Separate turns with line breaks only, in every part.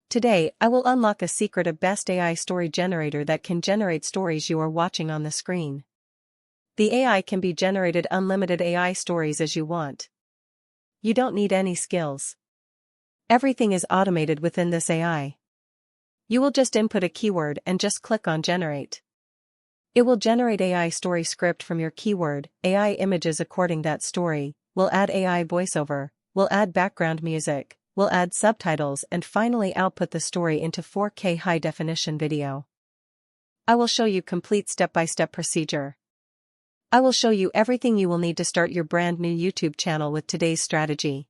Today, I will unlock a secret of best AI story generator that can generate stories you are watching on the screen. The AI can be generated unlimited AI stories as you want. You don't need any skills. Everything is automated within this AI. You will just input a keyword and just click on generate. It will generate AI story script from your keyword, AI images according that story, will add AI voiceover, will add background music, will add subtitles and finally output the story into 4K high definition video. I will show you complete step-by-step procedure. I will show you everything you will need to start your brand new YouTube channel with today's strategy.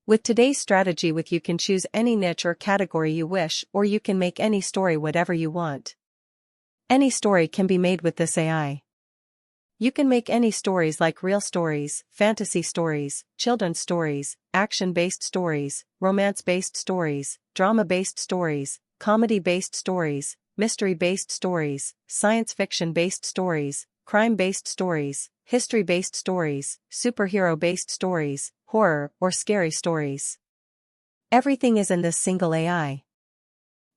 With today's strategy you can choose any niche or category you wish, or you can make any story whatever you want. Any story can be made with this AI. You can make any stories like real stories, fantasy stories, children's stories, action-based stories, romance-based stories, drama-based stories, comedy-based stories, mystery-based stories, science fiction-based stories, crime-based stories, history-based stories, superhero-based stories, horror or scary stories. Everything is in this single AI.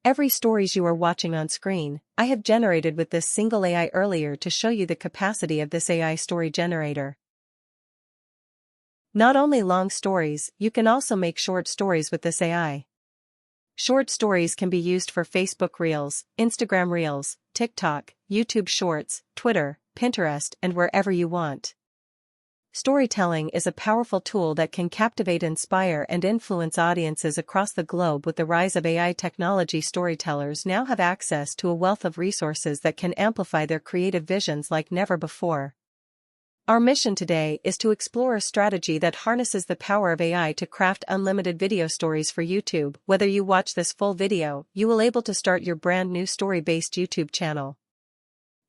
Every stories you are watching on screen, I have generated with this single AI earlier to show you the capacity of this AI story generator. Not only long stories, you can also make short stories with this AI. Short stories can be used for Facebook Reels, Instagram Reels, TikTok, YouTube Shorts, Twitter, Pinterest, and wherever you want. Storytelling is a powerful tool that can captivate, inspire, and influence audiences across the globe. With the rise of AI technology, storytellers now have access to a wealth of resources that can amplify their creative visions like never before. Our mission today is to explore a strategy that harnesses the power of AI to craft unlimited video stories for YouTube. Whether you watch this full video, you will able to start your brand new story-based YouTube channel.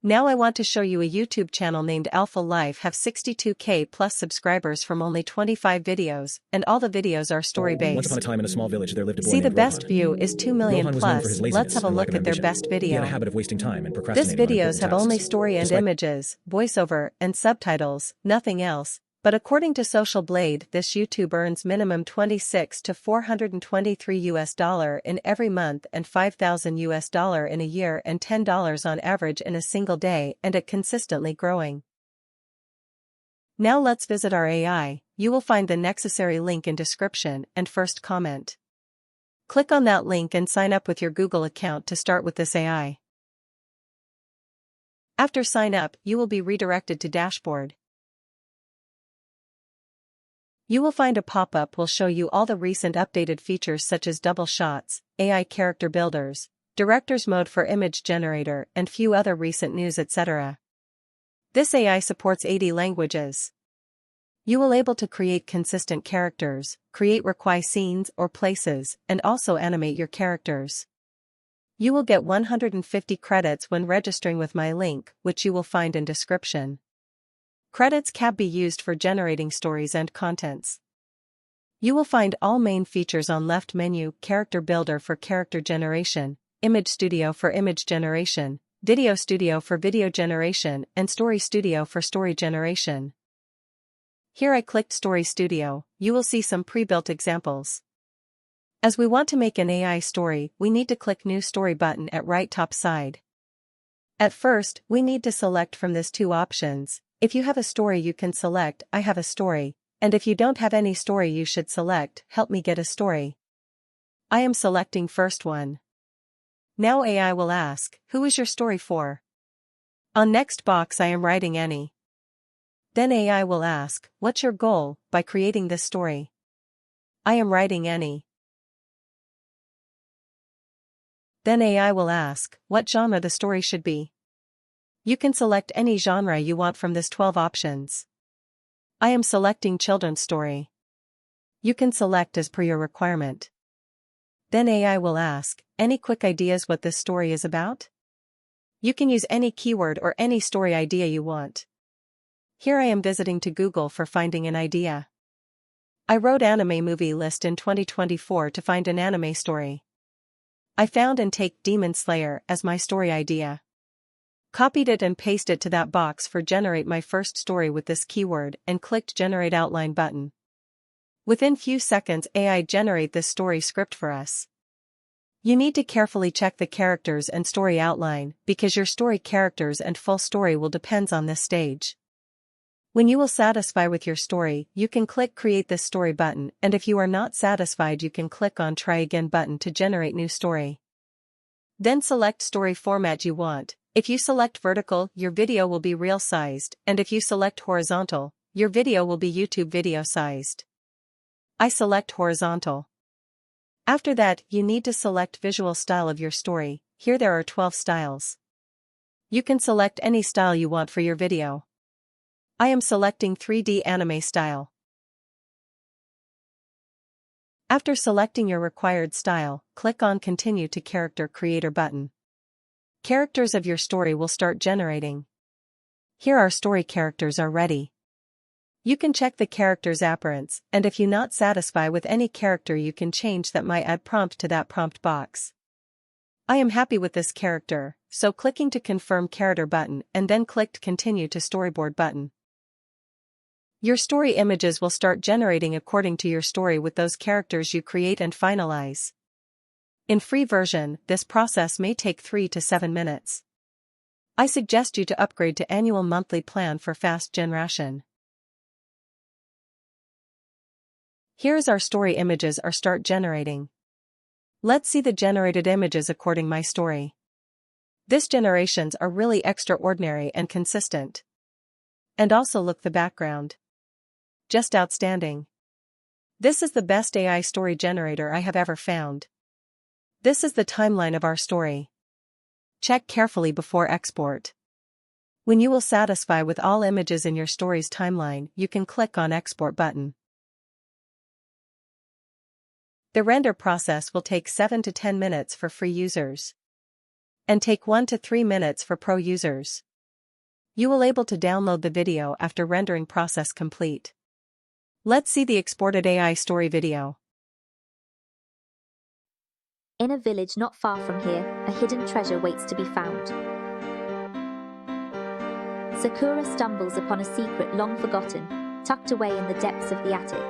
Now I want to show you a YouTube channel named Alpha Life have 62K plus subscribers from only 25 videos, and all the videos are story-based.
Once upon a time in a small village there lived a boy
See, the
named
best
Rohan.
view is 2 million
Rohan was known for
plus.
his
Let's
laziness
have a
and lack
look
of
at their
ambition.
best
He had
video.
a habit of wasting time and
This
procrastinating on
videos
important
have
tasks.
only story and
Despite
images, voiceover, and subtitles, nothing else. But according to Social Blade, this YouTube earns minimum $26 to $423 in every month and $5,000 in a year and $10 on average in a single day, and it consistently growing. Now let's visit our AI. You will find the necessary link in description and first comment. Click on that link and sign up with your Google account to start with this AI. After sign up, you will be redirected to dashboard. You will find a pop-up will show you all the recent updated features such as double shots, AI character builders, director's mode for image generator, and few other recent news, etc. This AI supports 80 languages. You will able to create consistent characters, create require scenes or places, and also animate your characters. You will get 150 credits when registering with my link, which you will find in description. Credits can be used for generating stories and contents. You will find all main features on left menu: Character Builder for character generation, Image Studio for image generation, Video Studio for video generation, and Story Studio for story generation. Here I clicked Story Studio. You will see some pre-built examples. As we want to make an AI story, we need to click New Story button at right top side. At first, we need to select from this two options. If you have a story you can select I have a story, and if you don't have any story you should select Help me get a story. I am selecting first one. Now AI will ask, who is your story for? On next box I am writing any. Then AI will ask, what's your goal by creating this story? I am writing any. Then AI will ask, what genre the story should be? You can select any genre you want from this 12 options. I am selecting children's story. You can select as per your requirement. Then AI will ask, any quick ideas what this story is about? You can use any keyword or any story idea you want. Here I am visiting to Google for finding an idea. I wrote anime movie list in 2024 to find an anime story. I found and take Demon Slayer as my story idea. Copied it and pasted it to that box for generate my first story with this keyword and clicked generate outline button. Within few seconds AI generate this story script for us. You need to carefully check the characters and story outline because your story characters and full story will depend on this stage. When you will satisfy with your story, you can click Create this story button, and if you are not satisfied you can click on Try Again button to generate new story. Then select story format you want. If you select vertical, your video will be reel sized, and if you select horizontal, your video will be YouTube video sized. I select horizontal. After that, you need to select visual style of your story. Here there are 12 styles. You can select any style you want for your video. I am selecting 3D anime style. After selecting your required style, click on Continue to Character Creator button. Characters of your story will start generating. Here our story characters are ready. You can check the character's appearance, and if you not satisfy with any character you can change that my add prompt to that prompt box. I am happy with this character, so clicking to Confirm Character button and then clicked Continue to Storyboard button. Your story images will start generating according to your story with those characters you create and finalize. In free version, this process may take 3 to 7 minutes. I suggest you to upgrade to annual monthly plan for fast generation. Here's our story images are start generating. Let's see the generated images according my story. This generations are really extraordinary and consistent. And also look the background. Just outstanding. This is the best AI story generator I have ever found. This is the timeline of our story. Check carefully before export. When you will satisfy with all images in your story's timeline, you can click on Export button. The render process will take 7 to 10 minutes for free users. And take 1 to 3 minutes for pro users. You will able to download the video after rendering process complete. Let's see the exported AI story video.
In a village not far from here, a hidden treasure waits to be found. Sakura stumbles upon a secret long forgotten, tucked away in the depths of the attic.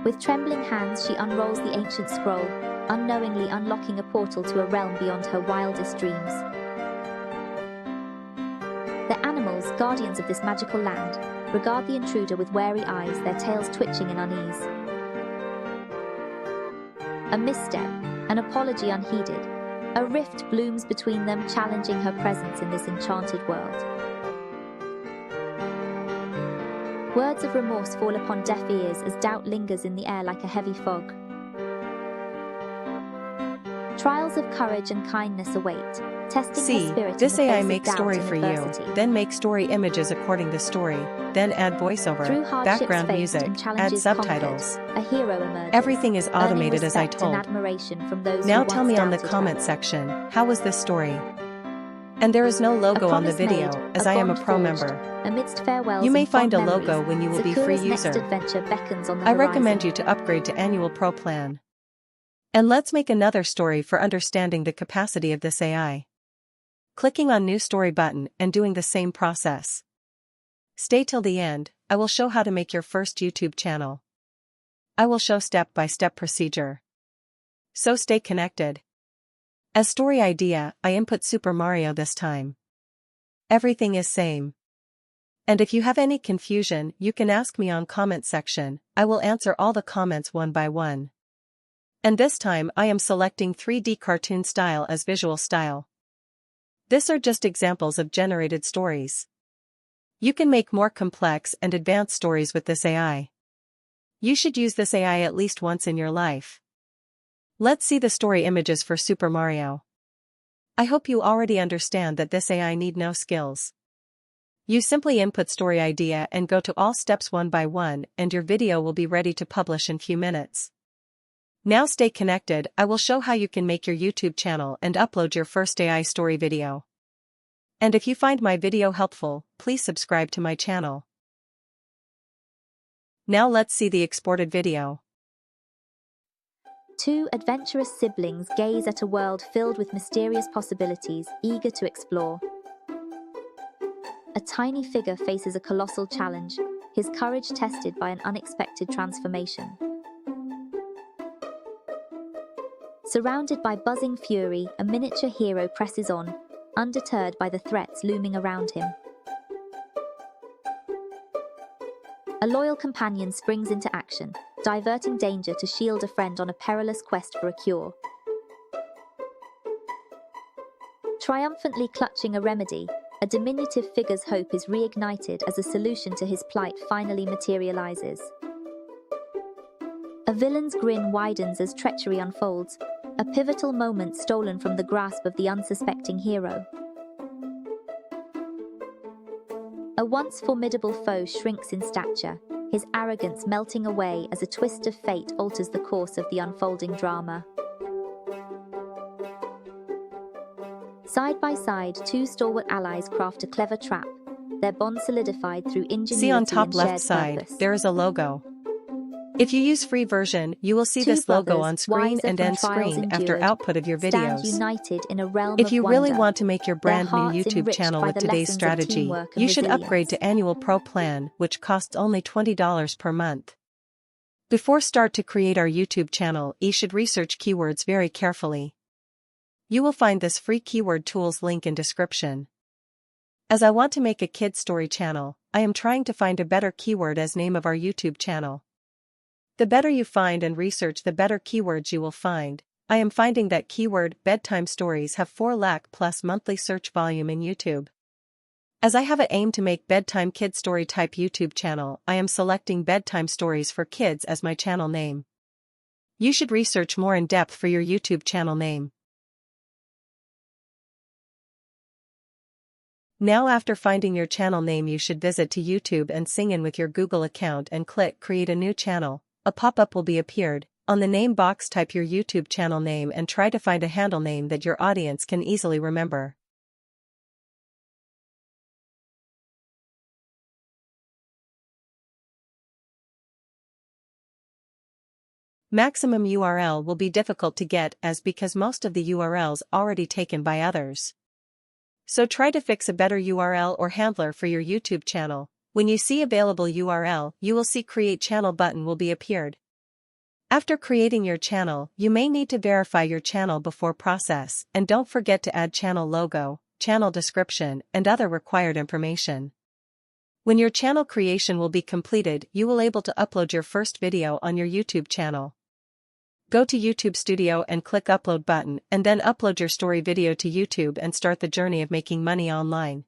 With trembling hands she unrolls the ancient scroll, unknowingly unlocking a portal to a realm beyond her wildest dreams. The animals, guardians of this magical land, regard the intruder with wary eyes, their tails twitching in unease. A misstep, an apology unheeded, a rift blooms between them, challenging her presence in this enchanted world. Words of remorse fall upon deaf ears as doubt lingers in the air like a heavy fog. Trials of courage and kindness await, testing her spirit
this
in the
AI
face of
makes
doubt
story
and
for
adversity.
you, then make story images according to story, then add voiceover,
Through hardships
background
faced
music,
and
add
challenges
subtitles.
conquered, a hero emerges,
Everything is
earning
automated as I
respect
told.
and admiration from those
Now
who
tell
once
me on the
doubted
comment
her.
section, how was this story? And there is no logo on the
promise
video,
made,
as
a
I am a
bond
pro
forged.
member.
Amidst farewells
You may
and
find a
fond
logo
memories,
when you will be
Sakura's
free
next
user.
adventure beckons on the
I
horizon.
recommend you to upgrade to annual pro plan. And let's make another story for understanding the capacity of this AI. Clicking on New Story button and doing the same process. Stay till the end, I will show how to make your first YouTube channel. I will show step-by-step procedure. So stay connected. As story idea, I input Super Mario this time. Everything is same. And if you have any confusion, you can ask me on comment section, I will answer all the comments one by one. And this time I am selecting 3D cartoon style as visual style. These are just examples of generated stories. You can make more complex and advanced stories with this AI. You should use this AI at least once in your life. Let's see the story images for Super Mario. I hope you already understand that this AI need no skills. You simply input story idea and go to all steps one by one and your video will be ready to publish in few minutes. Now stay connected, I will show how you can make your YouTube channel and upload your first AI story video. And if you find my video helpful, please subscribe to my channel. Now let's see the exported video.
Two adventurous siblings gaze at a world filled with mysterious possibilities, eager to explore. A tiny figure faces a colossal challenge, his courage tested by an unexpected transformation. Surrounded by buzzing fury, a miniature hero presses on, undeterred by the threats looming around him. A loyal companion springs into action, diverting danger to shield a friend on a perilous quest for a cure. Triumphantly clutching a remedy, a diminutive figure's hope is reignited as a solution to his plight finally materializes. A villain's grin widens as treachery unfolds, a pivotal moment stolen from the grasp of the unsuspecting hero. A once formidable foe shrinks in stature, his arrogance melting away as a twist of fate alters the course of the unfolding drama. Side by side, two stalwart allies craft a clever trap, their bond solidified through ingenuity
See on top
and
left
shared
side,
purpose.
there is a logo. If you use free version, you will see
Two
this logo
brothers,
on screen
wiser
and
from
end
trials
screen after
endured,
output of your
stand
videos.
united in a realm
If
of
you really
wonder,
want to make your
their
brand new
hearts
YouTube
enriched
channel
by
with
the
today's
lessons of
strategy,
teamwork and
you should upgrade
resilience.
to Annual Pro plan, which costs only $20 per month. Before start to create our YouTube channel, you should research keywords very carefully. You will find this free keyword tools link in description. As I want to make a kid story channel, I am trying to find a better keyword as name of our YouTube channel. The better you find and research, the better keywords you will find. I am finding that keyword Bedtime Stories have 4 lakh plus monthly search volume in YouTube. As I have an aim to make Bedtime Kids Story type YouTube channel, I am selecting Bedtime Stories for Kids as my channel name. You should research more in depth for your YouTube channel name. Now after finding your channel name, you should visit to YouTube and sign in with your Google account and click Create a New Channel. A pop-up will be appeared. On the name box, type your YouTube channel name and try to find a handle name that your audience can easily remember. Maximum URL will be difficult to get because most of the URLs already taken by others. So try to fix a better URL or handler for your YouTube channel. When you see available URL, you will see Create Channel button will be appeared. After creating your channel, you may need to verify your channel before process, and don't forget to add channel logo, channel description, and other required information. When your channel creation will be completed, you will able to upload your first video on your YouTube channel. Go to YouTube Studio and click Upload button, and then upload your story video to YouTube and start the journey of making money online.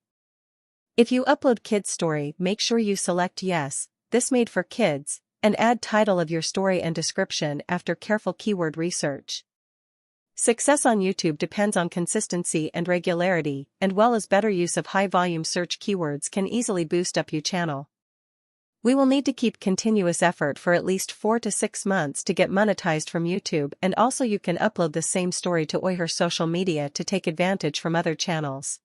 If you upload kids story, make sure you select Yes, this made for kids, and add title of your story and description after careful keyword research. Success on YouTube depends on consistency and regularity, and well as better use of high-volume search keywords can easily boost up your channel. We will need to keep continuous effort for at least 4 to 6 months to get monetized from YouTube, and also you can upload the same story to other social media to take advantage from other channels.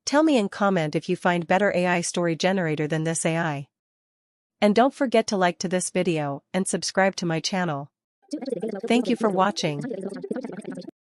Tell me in comment if you find better AI story generator than this AI. And don't forget to like to this video and subscribe to my channel. Thank you for watching.